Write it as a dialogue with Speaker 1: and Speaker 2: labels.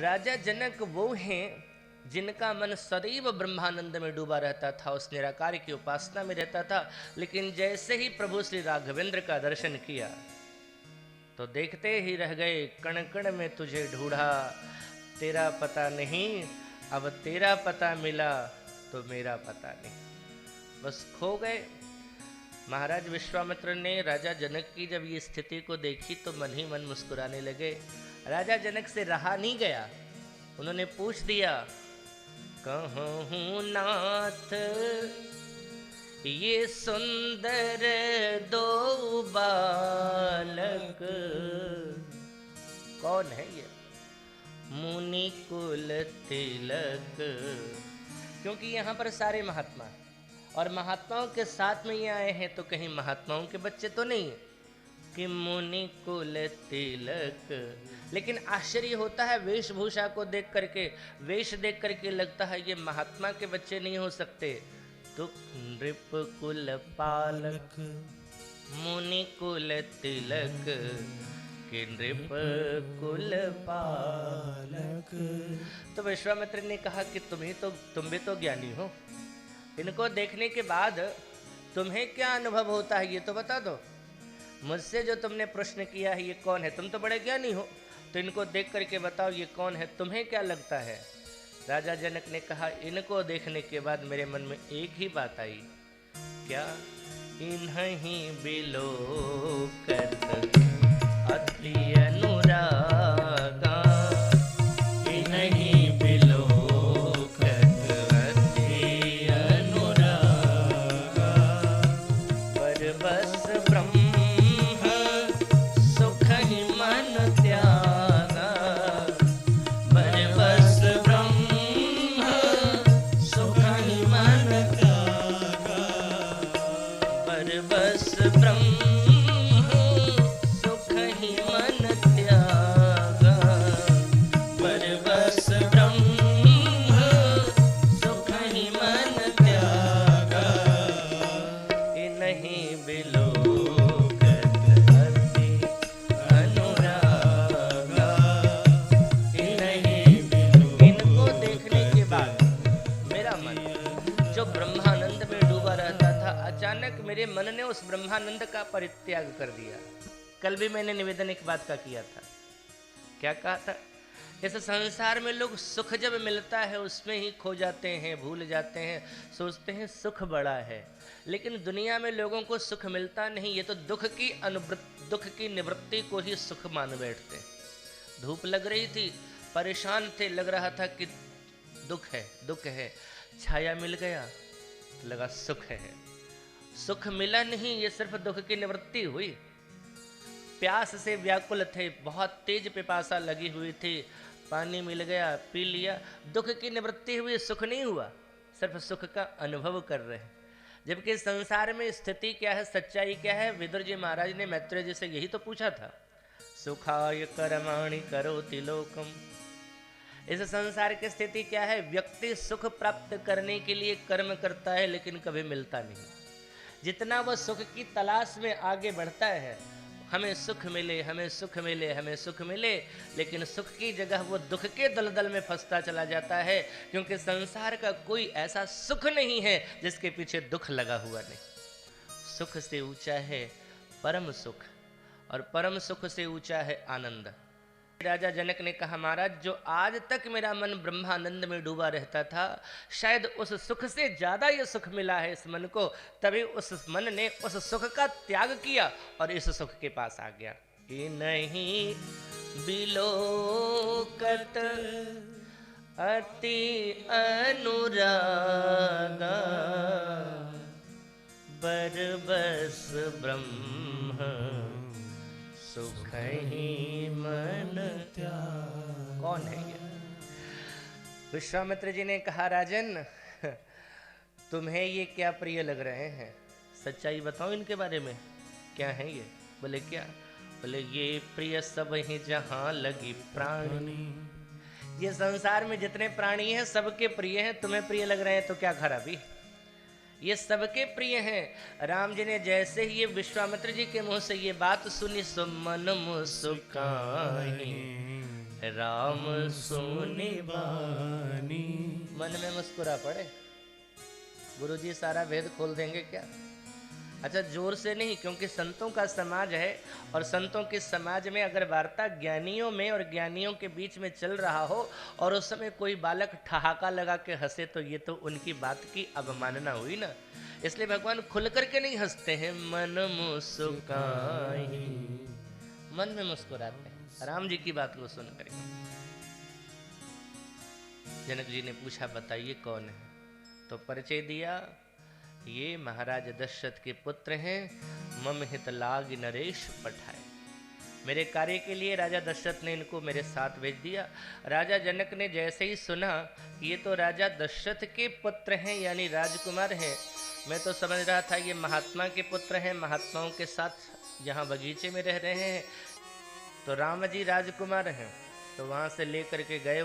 Speaker 1: राजा जनक वो हैं जिनका मन सदैव ब्रह्मानंद में डूबा रहता था, उस निराकार की उपासना में रहता था। लेकिन जैसे ही प्रभु श्री राघवेंद्र का दर्शन किया तो देखते ही रह गए। कण कण में तुझे ढूंढा, तेरा पता नहीं, अब तेरा पता मिला तो मेरा पता नहीं, बस खो गए। महाराज विश्वामित्र ने राजा जनक की जब ये स्थिति को देखी तो मन ही मन मुस्कुराने लगे। राजा जनक से रहा नहीं गया, उन्होंने पूछ दिया, कहूँ नाथ ये सुंदर दो बालक कौन है ये? मुनि कुल तिलक। क्योंकि यहाँ पर सारे महात्मा और महात्माओं के साथ में ये आए हैं, तो कहीं महात्माओं के बच्चे तो नहीं है कि मुनि कुल तिलक। लेकिन आश्चर्य होता है वेशभूषा को देख करके, वेश देख करके लगता है ये महात्मा के बच्चे नहीं हो सकते। तो नृप कुल पालक मुनि कुल तिलक कि नृप कुल पालक। तो विश्वामित्र ने कहा कि तुम भी तो ज्ञानी हो, इनको देखने के बाद तुम्हें क्या अनुभव होता है ये तो बता दो। मुझसे जो तुमने प्रश्न किया है ये कौन है, तुम तो बड़े ज्ञानी हो, तो इनको देख करके बताओ ये कौन है, तुम्हें क्या लगता है? राजा जनक ने कहा, इनको देखने के बाद मेरे मन में एक ही बात आई, क्या? इन्हीं बिलोकत अति अनुरागा, इन्हीं बिलोकत अति अनुरागा, पर बस ब्रह्म सुख ही मन त्यागा, पर बस ब्रह्म सुख ही मन त्यागा, पर बस ब्रह्म सुख ही मन त्यागा, पर बस ब्रह्म सुख ही मन त्यागा, इन्हीं बिलोकत अति अनुरागा, इन्हीं बिलोकत। इनको देखने के बाद मेरा मन जो ब्रह्मानंद में डूबा रहता था, अचानक मेरे मन ने उस ब्रह्मानंद का परित्याग कर दिया। कल भी मैंने निवेदन एक बात का किया था, क्या कहा था? इस संसार में लोग सुख जब मिलता है उसमें ही खो जाते हैं, भूल जाते हैं, सोचते हैं सुख बड़ा है। लेकिन दुनिया में लोगों को सुख मिलता नहीं, ये तो दुख की निवृत्ति को ही सुख मान बैठते हैं। धूप लग रही थी, परेशान थे, लग रहा था कि दुख है। छाया मिल गया, लगा सुख है। सुख मिला नहीं, ये सिर्फ दुख की निवृत्ति हुई। प्यास से व्याकुल थे, बहुत तेज पिपासा लगी हुई थी, पानी मिल गया, पी लिया, दुख की निवृत्ति हुई, सुख नहीं हुआ, सिर्फ सुख का अनुभव कर रहे हैं। जबकि संसार में स्थिति क्या है, सच्चाई क्या है? विदुर जी महाराज ने मैत्रेय जी से यही तो पूछा था, सुखाय कर्माणि करोति लोकम। इस संसार की स्थिति क्या है? व्यक्ति सुख प्राप्त करने के लिए कर्म करता है लेकिन कभी मिलता नहीं। जितना वह सुख की तलाश में आगे बढ़ता है, हमें सुख मिले, हमें सुख मिले, हमें सुख मिले, लेकिन सुख की जगह वो दुख के दलदल में फंसता चला जाता है। क्योंकि संसार का कोई ऐसा सुख नहीं है जिसके पीछे दुख लगा हुआ नहीं। सुख से ऊंचा है परम सुख, और परम सुख से ऊंचा है आनंद। राजा जनक ने कहा, महाराज जो आज तक मेरा मन ब्रह्मानंद में डूबा रहता था, शायद उस सुख से ज्यादा ये सुख मिला है इस मन को, तभी उस मन ने उस सुख का त्याग किया और इस सुख के पास आ गया। इन्हीं बिलोकत अति अनुरागा, बरबस ब्रह्म सुख ही मन त्याग। कौन है ये? विश्वामित्र जी ने कहा, राजन तुम्हें ये क्या प्रिय लग रहे हैं? सच्चाई बताओ इनके बारे में, क्या है ये? बोले क्या? बोले ये प्रिय सब ही जहां लगी प्राणी। ये संसार में जितने प्राणी हैं सबके प्रिय हैं, तुम्हें प्रिय लग रहे हैं तो क्या खराबी? ये सबके प्रिय हैं। राम जी ने जैसे ही ये विश्वामित्र जी के मुंह से ये बात सुनी, सो मन मुस्काई राम सोने बानी। मन में मुस्कुरा पड़े, गुरुजी सारा भेद खोल देंगे क्या? अच्छा, जोर से नहीं, क्योंकि संतों का समाज है और संतों के समाज में अगर वार्ता ज्ञानियों में और ज्ञानियों के बीच में चल रहा हो और उस समय कोई बालक ठहाका लगा के हंसे तो ये तो उनकी बात की अवमानना हुई ना। इसलिए भगवान खुल करके नहीं हंसते हैं, मन मुस्काई, मन में मुस्कुराते हैं राम जी की बात को सुन कर। जनक जी ने पूछा बताइए कौन है, तो परिचय दिया, ये महाराज दशरथ के पुत्र हैं, मम हित लाग नरेश पठाए। मेरे कार्य के लिए राजा दशरथ ने इनको मेरे साथ भेज दिया। राजा जनक ने जैसे ही सुना कि ये तो राजा दशरथ के पुत्र हैं यानी राजकुमार हैं, मैं तो समझ रहा था ये महात्मा के पुत्र हैं, महात्माओं के साथ यहाँ बगीचे में रह रहे हैं, तो राम जी राजकुमार हैं। तो वहाँ से लेकर के गए